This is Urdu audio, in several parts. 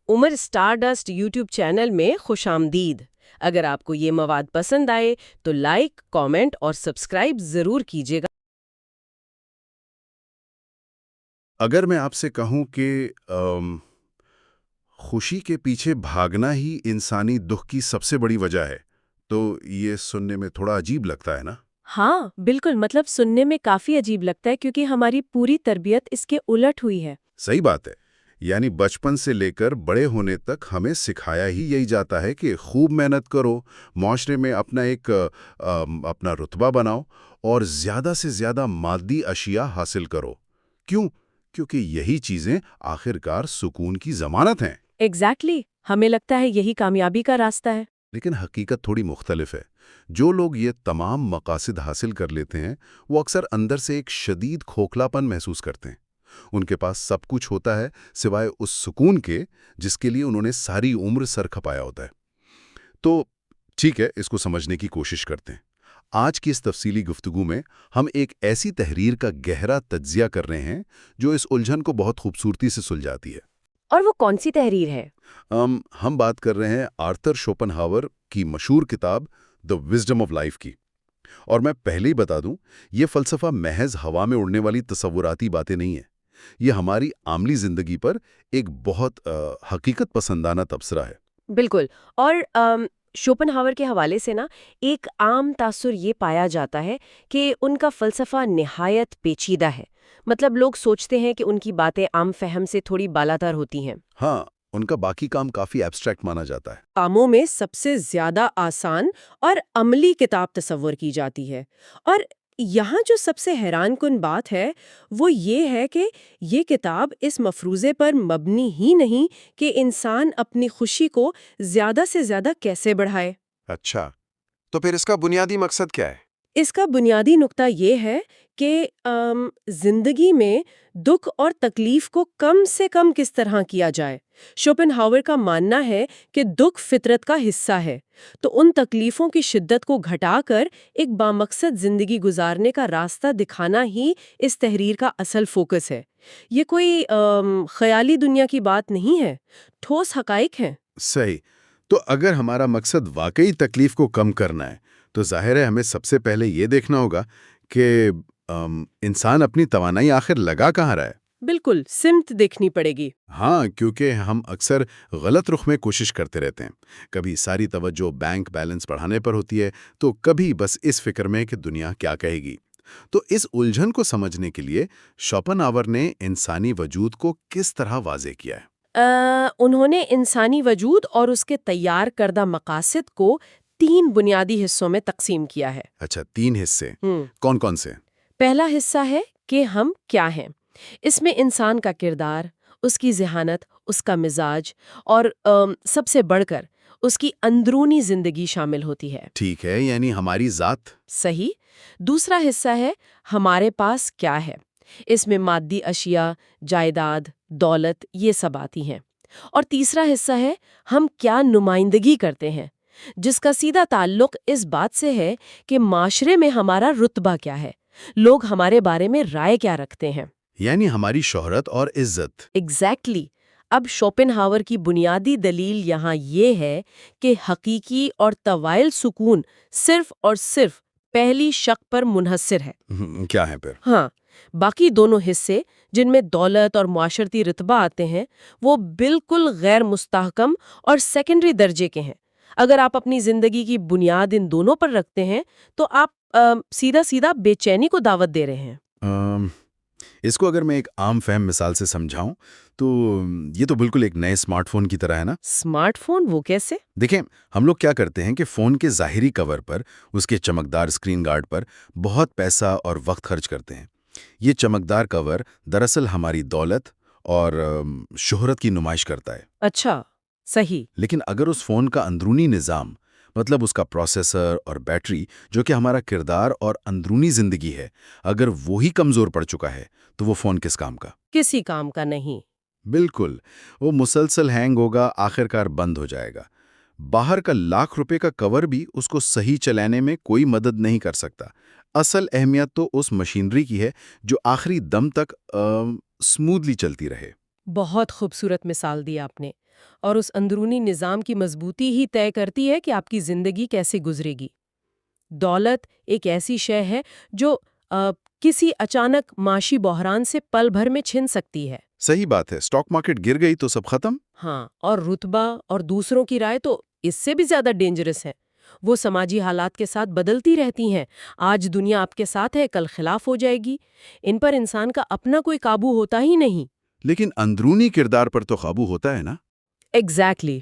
عمر اسٹارڈسٹ یوٹیوب چینل میں خوش آمدید۔ اگر آپ کو یہ مواد پسند آئے تو لائک، کامنٹ اور سبسکرائب ضرور کیجیے گا۔ اگر میں آپ سے کہوں کہ خوشی کے پیچھے بھاگنا ہی انسانی دکھ کی سب سے بڑی وجہ ہے تو یہ سننے میں تھوڑا عجیب لگتا ہے نا؟ ہاں بالکل، مطلب سننے میں کافی عجیب لگتا ہے کیونکہ ہماری پوری تربیت اس کے الٹ ہوئی ہے۔ صحیح بات ہے، یعنی بچپن سے لے کر بڑے ہونے تک ہمیں سکھایا ہی یہی جاتا ہے کہ خوب محنت کرو، معاشرے میں اپنا رتبہ بناؤ اور زیادہ سے زیادہ مادی اشیاء حاصل کرو۔ کیوں؟ کیونکہ یہی چیزیں آخرکار سکون کی ضمانت ہیں۔ ایگزیکٹلی، ہمیں لگتا ہے یہی کامیابی کا راستہ ہے۔ لیکن حقیقت تھوڑی مختلف ہے۔ جو لوگ یہ تمام مقاصد حاصل کر لیتے ہیں وہ اکثر اندر سے ایک شدید کھوکھلاپن محسوس کرتے ہیں۔ ان کے پاس سب کچھ ہوتا ہے سوائے اس سکون کے جس کے لیے انہوں نے ساری عمر سر کھپایا ہوتا ہے۔ تو ٹھیک ہے، اس کو سمجھنے کی کوشش کرتے ہیں۔ آج کی اس تفصیلی گفتگو میں ہم ایک ایسی تحریر کا گہرا تجزیہ کر رہے ہیں جو اس الجھن کو بہت خوبصورتی سے سلجھاتی ہے۔ اور وہ کون سی تحریر ہے؟ ہم بات کر رہے ہیں آرتھر شوپنہاور کی مشہور کتاب دی وزڈم آف لائف کی۔ اور میں پہلے ہی بتا دوں، یہ فلسفہ محض ہوا میں اڑنے والی تصوراتی باتیں نہیں ہیں۔ یہ ہماری عملی زندگی پر ایک بہت حقیقت پسندانہ تبصرہ ہے۔ بالکل، اور شوپنہاور کے حوالے سے ایک عام تاثر یہ پایا جاتا ہے کہ ان کا فلسفہ نہایت پیچیدہ ہے۔ مطلب لوگ سوچتے ہیں کہ ان کی باتیں عام فہم سے تھوڑی بالاتر ہوتی ہیں۔ ہاں، ان کا باقی کام کافی ایبسٹریکٹ مانا جاتا ہے۔ کاموں میں سب سے زیادہ آسان اور عملی کتاب تصور کی جاتی ہے، اور یہاں جو سب سے حیران کن بات ہے وہ یہ ہے کہ یہ کتاب اس مفروضے پر مبنی ہی نہیں کہ انسان اپنی خوشی کو زیادہ سے زیادہ کیسے بڑھائے۔ اچھا، تو پھر اس کا بنیادی مقصد کیا ہے؟ اس کا بنیادی نقطہ یہ ہے کہ زندگی میں دکھ اور تکلیف کو کم سے کم کس طرح کیا جائے۔ شوپنہاور کا ماننا ہے کہ دکھ فطرت کا حصہ ہے، تو ان تکلیفوں کی شدت کو گھٹا کر ایک بامقصد زندگی گزارنے کا راستہ دکھانا ہی اس تحریر کا اصل فوکس ہے۔ یہ کوئی خیالی دنیا کی بات نہیں ہے، ٹھوس حقائق ہیں۔ صحیح۔ تو اگر ہمارا مقصد واقعی تکلیف کو کم کرنا ہے تو ظاہر ہے ہمیں سب سے پہلے یہ دیکھنا ہوگا کہ انسان اپنی توانائی آخر لگا کہاں رہا ہے۔ بالکل، سمت دیکھنی پڑے گی۔ ہاں، کیونکہ ہم اکثر غلط رخ میں کوشش کرتے رہتے ہیں۔ کبھی ساری توجہ بینک بیلنس بڑھانے پر ہوتی ہے تو کبھی بس اس فکر میں کہ دنیا کیا کہے گی۔ تو اس الجھن کو سمجھنے کے لیے شوپنہاور نے انسانی وجود کو کس طرح واضح کیا ہے؟ انہوں نے انسانی وجود اور اس کے تیار کردہ مقاصد کو 3 بنیادی حصوں میں تقسیم کیا ہے۔ اچھا، 3 حصے، کون کون سے؟ پہلا حصہ ہے کہ ہم کیا ہیں۔ اس میں انسان کا کردار، اس کی ذہانت، اس کا مزاج اور سب سے بڑھ کر اس کی اندرونی زندگی شامل ہوتی ہے۔ ٹھیک ہے، یعنی ہماری ذات۔ صحیح۔ دوسرا حصہ ہے ہمارے پاس کیا ہے۔ اس میں مادی اشیاء، جائیداد، دولت، یہ سب آتی ہیں۔ اور تیسرا حصہ ہے ہم کیا نمائندگی کرتے ہیں، جس کا سیدھا تعلق اس بات سے ہے کہ معاشرے میں ہمارا رتبہ کیا ہے، لوگ ہمارے بارے میں رائے کیا رکھتے ہیں۔ یعنی ہماری شہرت اور عزت۔ ایگزیکٹلی۔ اب شوپنہاور کی بنیادی دلیل یہاں یہ ہے کہ حقیقی اور طویل سکون صرف اور صرف پہلی شق پر منحصر ہے۔ کیا ہے پھر؟ ہاں، باقی دونوں حصے جن میں دولت اور معاشرتی رتبہ آتے ہیں وہ بالکل غیر مستحکم اور سیکنڈری درجے کے ہیں۔ اگر آپ اپنی زندگی کی بنیاد ان دونوں پر رکھتے ہیں تو آپ سیدھا سیدھا بے چینی کو دعوت دے رہے ہیں۔ اس کو اگر میں ایک عام فہم مثال سے سمجھاؤں تو یہ تو بالکل ایک نئے اسمارٹ فون کی طرح ہے نا۔ Smart phone? وہ کیسے؟ دیکھیں، ہم لوگ کیا کرتے ہیں کہ فون کے ظاہری کور پر، اس کے چمکدار اسکرین گارڈ پر بہت پیسہ اور وقت خرچ کرتے ہیں۔ یہ چمکدار کور دراصل ہماری دولت اور شہرت کی نمائش کرتا ہے۔ اچھا، صحیح۔ لیکن اگر اس فون کا اندرونی نظام، مطلب اس کا پروسیسر اور بیٹری جو کہ ہمارا کردار اور اندرونی زندگی ہے، اگر وہی کمزور پڑ چکا ہے تو وہ فون کس کام کا؟ کسی کام کا نہیں۔ بالکل، وہ مسلسل ہینگ ہوگا، آخرکار بند ہو جائے گا۔ باہر کا لاکھ روپے کا کور بھی اس کو صحیح چلانے میں کوئی مدد نہیں کر سکتا۔ اصل اہمیت تو اس مشینری کی ہے جو آخری دم تک سموتھلی چلتی رہے۔ بہت خوبصورت مثال دی آپ نے۔ اور اس اندرونی نظام کی مضبوطی ہی طے کرتی ہے کہ آپ کی زندگی کیسے گزرے گی۔ دولت ایک ایسی شے ہے جو کسی اچانک معاشی بحران سے پل بھر میں چھن سکتی ہے۔ صحیح بات ہے، اسٹاک مارکیٹ گر گئی تو سب ختم۔ ہاں، اور رتبہ اور دوسروں کی رائے تو اس سے بھی زیادہ ڈینجرس ہے۔ وہ سماجی حالات کے ساتھ بدلتی رہتی ہیں۔ آج دنیا آپ کے ساتھ ہے، کل خلاف ہو جائے گی۔ ان پر انسان کا اپنا کوئی قابو ہوتا ہی نہیں۔ لیکن اندرونی کردار پر تو قابو ہوتا ہے نا؟ ایگزیکٹلی۔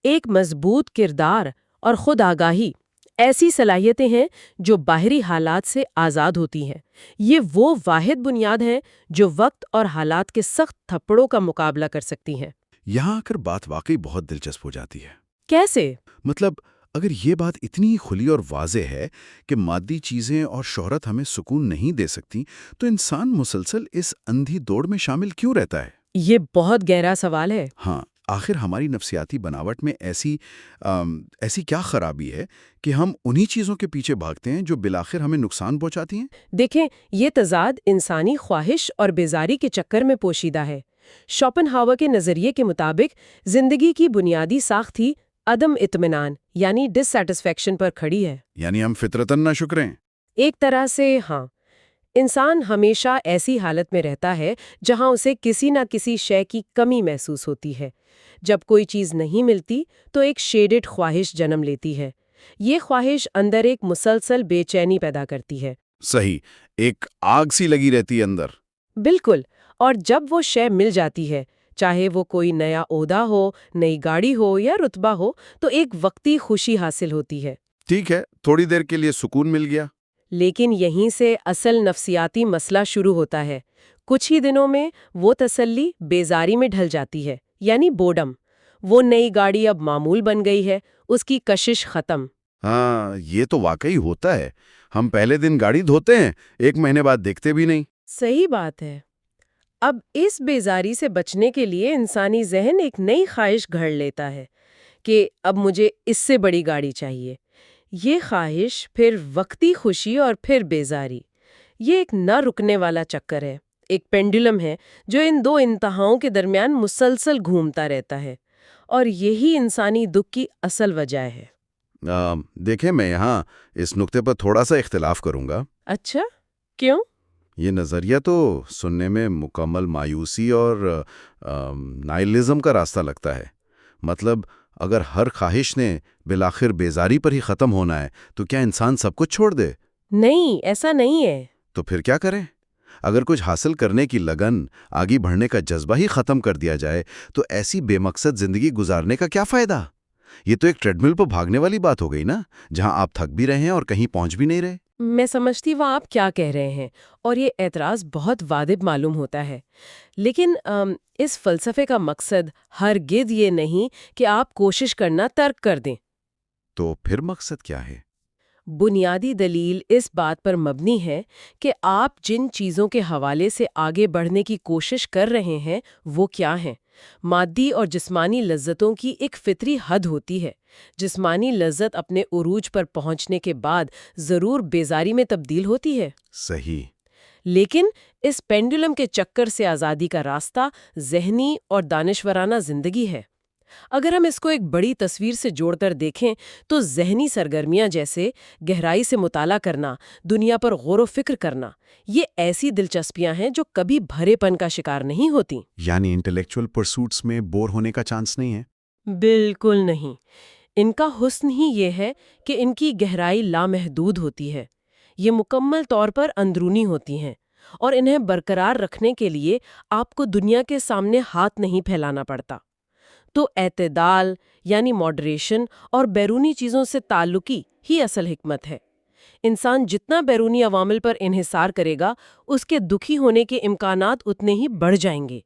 ایک مضبوط کردار اور خود آگاہی ایسی صلاحیتیں ہیں جو باہری حالات سے آزاد ہوتی ہیں۔ یہ وہ واحد بنیاد ہیں جو وقت اور حالات کے سخت تھپڑوں کا مقابلہ کر سکتی ہیں۔ یہاں آ کر بات واقعی بہت دلچسپ ہو جاتی ہے۔ کیسے؟ مطلب اگر یہ بات اتنی کھلی اور واضح ہے کہ مادی چیزیں اور شہرت ہمیں سکون نہیں دے سکتی، تو انسان مسلسل اس اندھی دوڑ میں شامل کیوں رہتا ہے؟ یہ بہت گہرا سوال ہے۔ ہاں، آخر ہماری نفسیاتی بناوٹ میں ایسی کیا خرابی ہے کہ ہم انہی چیزوں کے پیچھے بھاگتے ہیں جو بالآخر ہمیں نقصان پہنچاتی ہیں؟ دیکھیں، یہ تضاد انسانی خواہش اور بیزاری کے چکر میں پوشیدہ ہے۔ شوپن ہاور کے نظریے کے مطابق زندگی کی بنیادی ساخت ہی عدم اطمینان یعنی ڈس سیٹسفیکشن پر کھڑی ہے۔ یعنی ہم فطرتاً ناشکر ہیں۔ ایک طرح سے ہاں، انسان ہمیشہ ایسی حالت میں رہتا ہے جہاں اسے کسی نہ کسی شے کی کمی محسوس ہوتی ہے۔ جب کوئی چیز نہیں ملتی تو ایک شیڈڈ خواہش جنم لیتی ہے۔ یہ خواہش اندر ایک مسلسل بے چینی پیدا کرتی ہے۔ صحیح، ایک آگ سی لگی رہتی ہے اندر۔ بالکل، اور جب وہ شے مل جاتی ہے، چاہے وہ کوئی نیا عہدہ ہو، نئی گاڑی ہو یا رتبہ ہو، تو ایک وقتی خوشی حاصل ہوتی ہے۔ ٹھیک ہے، تھوڑی دیر کے لیے سکون مل گیا۔ لیکن یہیں سے اصل نفسیاتی مسئلہ شروع ہوتا ہے۔ کچھ ہی دنوں میں وہ تسلی بیزاری میں ڈھل جاتی ہے، یعنی بورڈم۔ وہ نئی گاڑی اب معمول بن گئی ہے، اس کی کشش ختم۔ ہاں، یہ تو واقعی ہوتا ہے۔ ہم پہلے دن گاڑی دھوتے ہیں، ایک مہینے بعد دیکھتے بھی نہیں۔ صحیح بات ہے۔ اب اس بیزاری سے بچنے کے لیے انسانی ذہن ایک نئی خواہش گھڑ لیتا ہے کہ اب مجھے اس سے بڑی گاڑی چاہیے۔ یہ خواہش، پھر وقتی خوشی اور پھر بیزاری، یہ ایک نہ رکنے والا چکر ہے، ایک پینڈولم ہے جو ان دو انتہاؤں کے درمیان مسلسل گھومتا رہتا ہے، اور یہی انسانی دکھ کی اصل وجہ ہے۔ دیکھیں، میں یہاں اس نقطے پر تھوڑا سا اختلاف کروں گا۔ اچھا، کیوں؟ یہ نظریہ تو سننے میں مکمل مایوسی اور نائلزم کا راستہ لگتا ہے۔ مطلب اگر ہر خواہش نے بالآخر بیزاری پر ہی ختم ہونا ہے تو کیا انسان سب کچھ چھوڑ دے؟ نہیں، ایسا نہیں ہے۔ تو پھر کیا کریں؟ اگر کچھ حاصل کرنے کی لگن، آگے بڑھنے کا جذبہ ہی ختم کر دیا جائے تو ایسی بے مقصد زندگی گزارنے کا کیا فائدہ؟ یہ تو ایک ٹریڈ مل پر بھاگنے والی بات ہو گئی نا، جہاں آپ تھک بھی رہے ہیں اور کہیں پہنچ بھی نہیں رہے۔ میں سمجھتی وہ آپ کیا کہہ رہے ہیں، اور یہ اعتراض بہت واجب معلوم ہوتا ہے۔ لیکن اس فلسفے کا مقصد ہرگز یہ نہیں کہ آپ کوشش کرنا ترک کر دیں۔ تو پھر مقصد کیا ہے؟ بنیادی دلیل اس بات پر مبنی ہے کہ آپ جن چیزوں کے حوالے سے آگے بڑھنے کی کوشش کر رہے ہیں وہ کیا ہیں۔ مادی اور جسمانی لذتوں کی ایک فطری حد ہوتی ہے۔ جسمانی لذت اپنے عروج پر پہنچنے کے بعد ضرور بیزاری میں تبدیل ہوتی ہے۔ صحیح۔ لیکن اس پینڈولم کے چکر سے آزادی کا راستہ ذہنی اور دانشورانہ زندگی ہے۔ اگر ہم اس کو ایک بڑی تصویر سے جوڑ کر دیکھیں تو ذہنی سرگرمیاں جیسے گہرائی سے مطالعہ کرنا، دنیا پر غور و فکر کرنا، یہ ایسی دلچسپیاں ہیں جو کبھی بھرے پن کا شکار نہیں ہوتی۔ یعنی انٹلیکچوئل پرسوٹس میں بور ہونے کا چانس نہیں ہے؟ بالکل نہیں۔ ان کا حسن ہی یہ ہے کہ ان کی گہرائی لامحدود ہوتی ہے۔ یہ مکمل طور پر اندرونی ہوتی ہیں، اور انہیں برقرار رکھنے کے لیے آپ کو دنیا کے سامنے ہاتھ نہیں پھیلانا پڑتا۔ تو اعتدال یعنی ماڈریشن اور بیرونی چیزوں سے تعلقی ہی اصل حکمت ہے۔ انسان جتنا بیرونی عوامل پر انحصار کرے گا، اس کے دکھی ہونے کے امکانات اتنے ہی بڑھ جائیں گے۔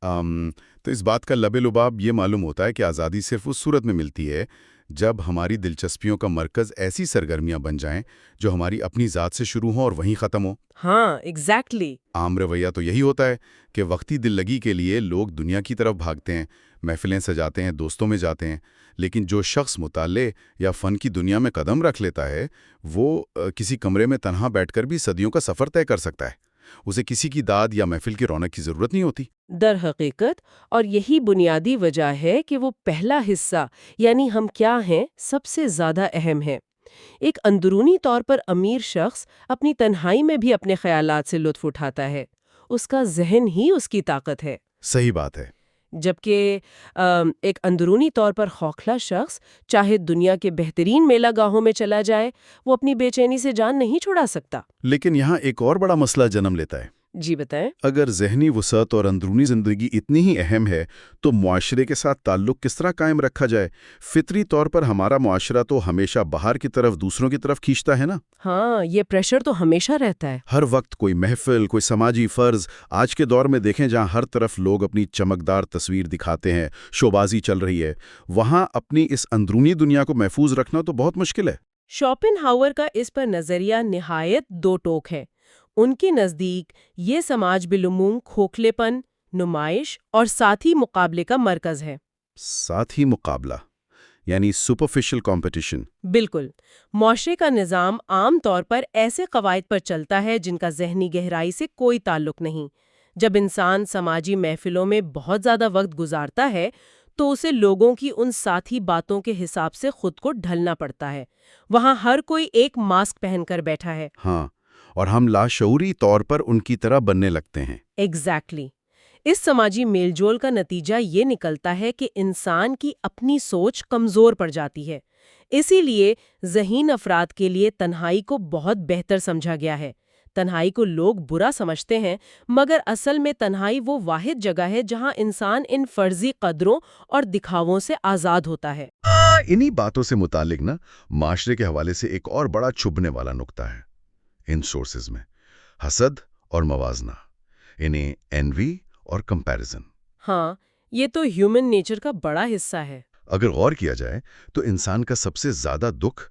تو اس بات کا لب لباب یہ معلوم ہوتا ہے کہ آزادی صرف اس صورت میں ملتی ہے جب ہماری دلچسپیوں کا مرکز ایسی سرگرمیاں بن جائیں جو ہماری اپنی ذات سے شروع ہوں اور وہیں ختم ہوں۔ ہاں، ایگزیکٹلی۔ عام رویہ تو یہی ہوتا ہے کہ وقتی دل لگی کے لیے لوگ دنیا کی طرف بھاگتے ہیں، محفلیں سجاتے ہیں، دوستوں میں جاتے ہیں، لیکن جو شخص مطالعے یا فن کی دنیا میں قدم رکھ لیتا ہے وہ کسی کمرے میں تنہا بیٹھ کر بھی صدیوں کا سفر طے کر سکتا ہے۔ اسے کسی کی داد یا محفل کی رونق کی ضرورت نہیں ہوتی۔ در حقیقت، اور یہی بنیادی وجہ ہے کہ وہ پہلا حصہ یعنی ہم کیا ہیں سب سے زیادہ اہم ہے۔ ایک اندرونی طور پر امیر شخص اپنی تنہائی میں بھی اپنے خیالات سے لطف اٹھاتا ہے، اس کا ذہن ہی اس کی طاقت ہے۔ صحیح بات ہے۔ جبکہ ایک اندرونی طور پر خوخلا شخص چاہے دنیا کے بہترین میلہ گاہوں میں چلا جائے، وہ اپنی بے چینی سے جان نہیں چھڑا سکتا۔ لیکن یہاں ایک اور بڑا مسئلہ جنم لیتا ہے۔ جی بتائیں۔ اگر ذہنی وسعت اور اندرونی زندگی اتنی ہی اہم ہے تو معاشرے کے ساتھ تعلق کس طرح قائم رکھا جائے؟ فطری طور پر ہمارا معاشرہ تو ہمیشہ باہر کی طرف دوسروں کی طرف کھینچتا ہے نا۔ ہاں، یہ پریشر تو ہمیشہ رہتا ہے۔ ہر وقت کوئی محفل، کوئی سماجی فرض۔ آج کے دور میں دیکھیں جہاں ہر طرف لوگ اپنی چمکدار تصویر دکھاتے ہیں، شوبازی چل رہی ہے، وہاں اپنی اس اندرونی دنیا کو محفوظ رکھنا تو بہت مشکل ہے۔ شوپن ہاور کا اس پر نظریہ نہایت دو ٹوک ہے۔ ان کے نزدیک یہ سماج بالعموم کھوکھلے پن، نمائش اور ساتھی مقابلے کا مرکز ہے۔ ساتھی مقابلہ یعنی سپرفیشل کمپٹیشن۔ بالکل، معاشرے کا نظام عام طور پر ایسے قواعد پر چلتا ہے جن کا ذہنی گہرائی سے کوئی تعلق نہیں۔ جب انسان سماجی محفلوں میں بہت زیادہ وقت گزارتا ہے تو اسے لوگوں کی ان ساتھی باتوں کے حساب سے خود کو ڈھلنا پڑتا ہے۔ وہاں ہر کوئی ایک ماسک پہن کر بیٹھا ہے۔ ہاں، اور ہم لاشعوری طور پر ان کی طرح بننے لگتے ہیں۔ ایگزیکٹلی۔ اس سماجی میل جول کا نتیجہ یہ نکلتا ہے کہ انسان کی اپنی سوچ کمزور پڑ جاتی ہے۔ اسی لیے ذہین افراد کے لیے تنہائی کو بہت بہتر سمجھا گیا ہے۔ تنہائی کو لوگ برا سمجھتے ہیں، مگر اصل میں تنہائی وہ واحد جگہ ہے جہاں انسان ان فرضی قدروں اور دکھاووں سے آزاد ہوتا ہے۔ انہی باتوں سے متعلق معاشرے کے حوالے سے ایک اور بڑا چھبنے والا نقطہ ہے ان سورسز میں، حسد اور موازنہ، انہیں انوی اور کمپیریزن۔ ہاں، یہ تو ہیومن نیچر کا بڑا حصہ ہے۔ اگر غور کیا جائے تو انسان کا سب سے زیادہ دکھ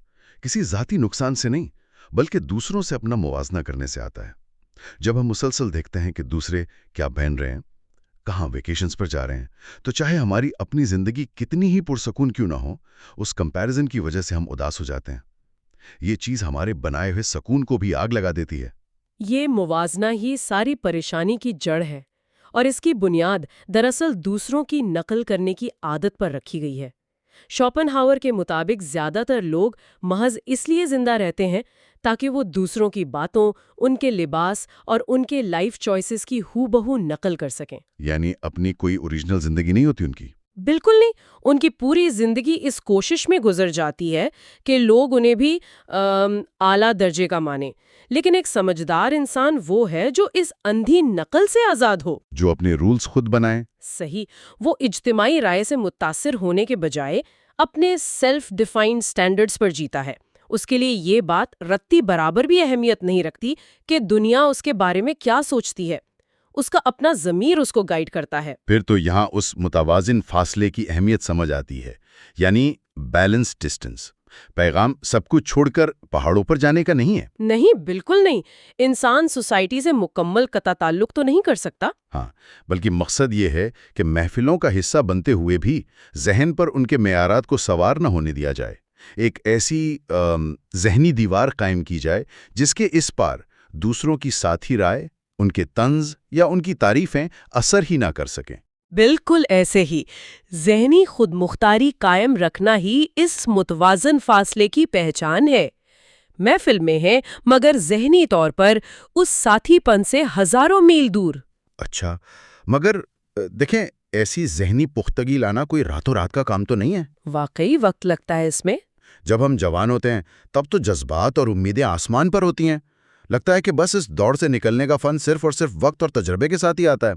کسی ذاتی نقصان سے نہیں بلکہ دوسروں سے اپنا موازنہ کرنے سے آتا ہے۔ جب ہم مسلسل دیکھتے ہیں کہ دوسرے کیا پہن رہے ہیں، کہاں ویکیشنز پر جا رہے ہیں، تو چاہے ہماری اپنی زندگی کتنی ہی پرسکون کیوں نہ ہو، اس کمپیریزن کی وجہ سے ہم اداس ہو جاتے ہیں۔ یہ چیز ہمارے بنائے ہوئے سکون کو بھی آگ لگا دیتی ہے۔ یہ موازنہ ہی ساری پریشانی کی جڑ ہے، اور اس کی بنیاد دراصل دوسروں کی نقل کرنے کی عادت پر رکھی گئی ہے۔ شوپن ہاور کے مطابق زیادہ تر لوگ محض اس لیے زندہ رہتے ہیں تاکہ وہ دوسروں کی باتوں، ان کے لباس اور ان کے لائف چوائسز کی ہو بہو نقل کر سکیں۔ یعنی اپنی کوئی اوریجنل زندگی نہیں ہوتی ان کی۔ بالکل نہیں، ان کی پوری زندگی اس کوشش میں گزر جاتی ہے کہ لوگ انہیں بھی اعلیٰ درجے کا مانیں۔ لیکن ایک سمجھدار انسان وہ ہے جو اس اندھی نقل سے آزاد ہو، جو اپنے رولز خود بنائیں۔ صحیح، وہ اجتماعی رائے سے متاثر ہونے کے بجائے اپنے سیلف ڈیفائنڈ سٹینڈرڈز پر جیتا ہے۔ اس کے لیے یہ بات رتی برابر بھی اہمیت نہیں رکھتی کہ دنیا اس کے بارے میں کیا سوچتی ہے۔ اس کا اپنا ضمیر اس کو گائیڈ کرتا ہے۔ پھر تو یہاں اس متوازن فاصلے کی اہمیت سمجھ آتی ہے، یعنی بیلنس ڈسٹنس۔ پیغام سب کچھ چھوڑ کر پہاڑوں پر جانے کا نہیں ہے۔ نہیں، بالکل نہیں۔ انسان سوسائٹی سے مکمل قطع تعلق تو نہیں کر سکتا۔ ہاں، بلکہ مقصد یہ ہے کہ محفلوں کا حصہ بنتے ہوئے بھی ذہن پر ان کے معیارات کو سوار نہ ہونے دیا جائے۔ ایک ایسی ذہنی دیوار قائم کی جائے جس کے اس پار دوسروں کی ساتھی رائے، ان کے طنز یا ان کی تعریفیں اثر ہی نہ کر سکیں۔ بالکل ایسے ہی ذہنی خود مختاری قائم رکھنا ہی اس متوازن فاصلے کی پہچان ہے۔ محفل میں ہے مگر ذہنی طور پر اس ساتھی پن سے ہزاروں میل دور۔ اچھا، مگر دیکھیں، ایسی ذہنی پختگی لانا کوئی راتوں رات کا کام تو نہیں ہے۔ واقعی وقت لگتا ہے اس میں۔ جب ہم جوان ہوتے ہیں تب تو جذبات اور امیدیں آسمان پر ہوتی ہیں۔ لگتا ہے کہ بس اس دوڑ سے نکلنے کا فن صرف اور صرف وقت اور تجربے کے ساتھ ہی آتا ہے۔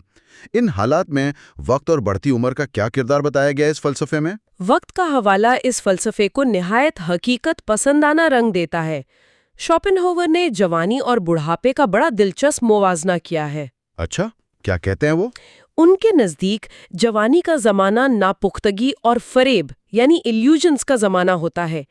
ان حالات میں وقت اور بڑھتی عمر کا کیا کردار بتایا گیا ہے اس فلسفے میں؟ وقت کا حوالہ اس فلسفے کو نہایت حقیقت پسندانہ رنگ دیتا ہے۔ شوپن ہاور نے جوانی اور بڑھاپے کا بڑا دلچسپ موازنہ کیا ہے۔ اچھا، کیا کہتے ہیں وہ؟ ان کے نزدیک جوانی کا زمانہ ناپختگی اور فریب یعنی ایلیوژنز کا زمانہ ہوتا ہے۔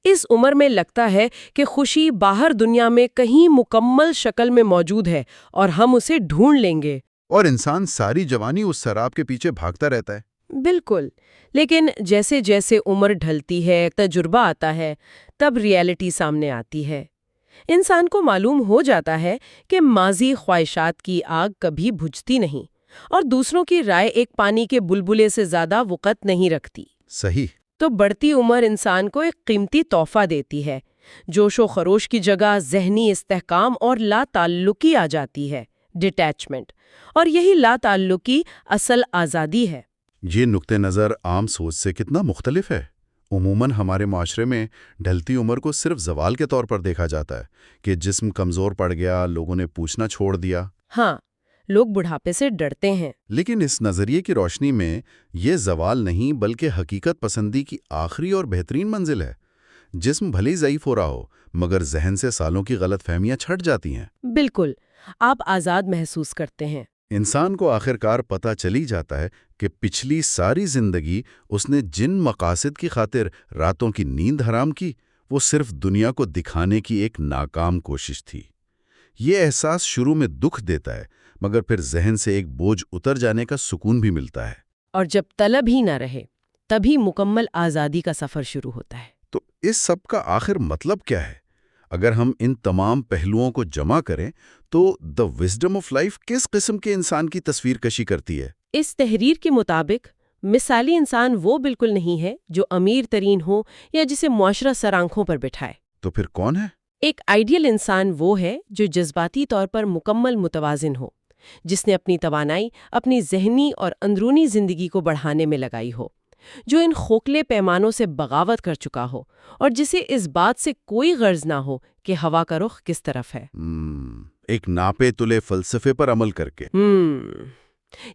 اس عمر میں لگتا ہے کہ خوشی باہر دنیا میں کہیں مکمل شکل میں موجود ہے اور ہم اسے ڈھونڈ لیں گے۔ اور انسان ساری جوانی اس سراب کے پیچھے بھاگتا رہتا ہے۔ بالکل، لیکن جیسے جیسے عمر ڈھلتی ہے، تجربہ آتا ہے، تب ریئلٹی سامنے آتی ہے۔ انسان کو معلوم ہو جاتا ہے کہ ماضی خواہشات کی آگ کبھی بجھتی نہیں اور دوسروں کی رائے ایک پانی کے بلبلے سے زیادہ وقت نہیں رکھتی۔ صحیح۔ تو بڑھتی عمر انسان کو ایک قیمتی تحفہ دیتی ہے۔ جوش و خروش کی جگہ ذہنی استحکام اور لا تعلقی آ جاتی ہے، ڈیٹیچمنٹ، اور یہی لا تعلقی اصل آزادی ہے۔ یہ نقطہ نظر عام سوچ سے کتنا مختلف ہے۔ عموماً ہمارے معاشرے میں ڈھلتی عمر کو صرف زوال کے طور پر دیکھا جاتا ہے کہ جسم کمزور پڑ گیا، لوگوں نے پوچھنا چھوڑ دیا۔ ہاں، لوگ بڑھاپے سے ڈرتے ہیں۔ لیکن اس نظریے کی روشنی میں یہ زوال نہیں بلکہ حقیقت پسندی کی آخری اور بہترین منزل ہے۔ جسم بھلے ضعیف ہو رہا ہو مگر ذہن سے سالوں کی غلط فہمیاں چھٹ جاتی ہیں۔ بالکل، آپ آزاد محسوس کرتے ہیں۔ انسان کو آخرکار پتہ چلی جاتا ہے کہ پچھلی ساری زندگی اس نے جن مقاصد کی خاطر راتوں کی نیند حرام کی وہ صرف دنیا کو دکھانے کی ایک ناکام کوشش تھی۔ یہ احساس شروع میں دکھ دیتا ہے مگر پھر ذہن سے ایک بوجھ اتر جانے کا سکون بھی ملتا ہے۔ اور جب طلب ہی نہ رہے تبھی مکمل آزادی کا سفر شروع ہوتا ہے۔ تو اس سب کا آخر مطلب کیا ہے؟ اگر ہم ان تمام پہلوؤں کو جمع کریں تو دی وزڈم آف لائف کس قسم کے انسان کی تصویر کشی کرتی ہے؟ اس تحریر کے مطابق مثالی انسان وہ بالکل نہیں ہے جو امیر ترین ہو یا جسے معاشرہ سر آنکھوں پر بٹھائے۔ تو پھر کون ہے؟ ایک آئیڈیل انسان وہ ہے جو جذباتی طور پر مکمل متوازن ہو، جس نے اپنی توانائی اپنی ذہنی اور اندرونی زندگی کو بڑھانے میں لگائی ہو، جو ان کھوکھلے پیمانوں سے بغاوت کر چکا ہو اور جسے اس بات سے کوئی غرض نہ ہو کہ ہوا کا رخ کس طرف ہے۔ ایک ناپے تلے فلسفے پر عمل کر کے۔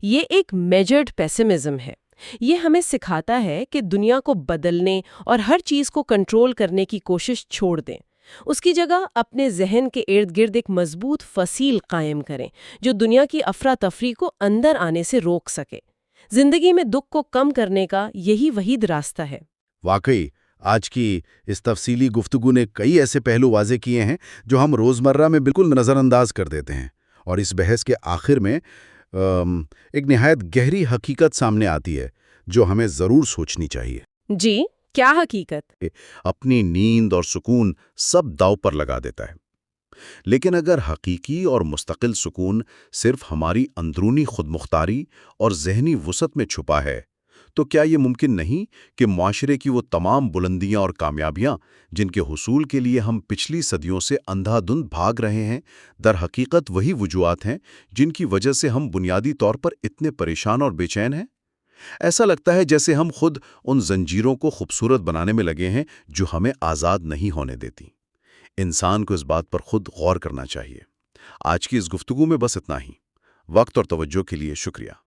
یہ ایک میجرڈ پیسمزم ہے۔ یہ ہمیں سکھاتا ہے کہ دنیا کو بدلنے اور ہر چیز کو کنٹرول کرنے کی کوشش چھوڑ دیں، اس کی جگہ اپنے ذہن کے ارد گرد ایک مضبوط فصیل قائم کریں جو دنیا کی افراتفری کو اندر آنے سے روک سکے۔ زندگی میں دکھ کو کم کرنے کا یہی وحید راستہ ہے۔ واقعی آج کی اس تفصیلی گفتگو نے کئی ایسے پہلو واضح کیے ہیں جو ہم روزمرہ میں بالکل نظر انداز کر دیتے ہیں، اور اس بحث کے آخر میں ایک نہایت گہری حقیقت سامنے آتی ہے جو ہمیں ضرور سوچنی چاہیے۔ جی، کیا حقیقت؟ اپنی نیند اور سکون سب داؤ پر لگا دیتا ہے، لیکن اگر حقیقی اور مستقل سکون صرف ہماری اندرونی خود مختاری اور ذہنی وسعت میں چھپا ہے تو کیا یہ ممکن نہیں کہ معاشرے کی وہ تمام بلندیاں اور کامیابیاں جن کے حصول کے لیے ہم پچھلی صدیوں سے اندھا دھند بھاگ رہے ہیں، در حقیقت وہی وجوہات ہیں جن کی وجہ سے ہم بنیادی طور پر اتنے پریشان اور بے چین ہیں؟ ایسا لگتا ہے جیسے ہم خود ان زنجیروں کو خوبصورت بنانے میں لگے ہیں جو ہمیں آزاد نہیں ہونے دیتی۔ انسان کو اس بات پر خود غور کرنا چاہیے۔ آج کی اس گفتگو میں بس اتنا ہی۔ وقت اور توجہ کے لیے شکریہ۔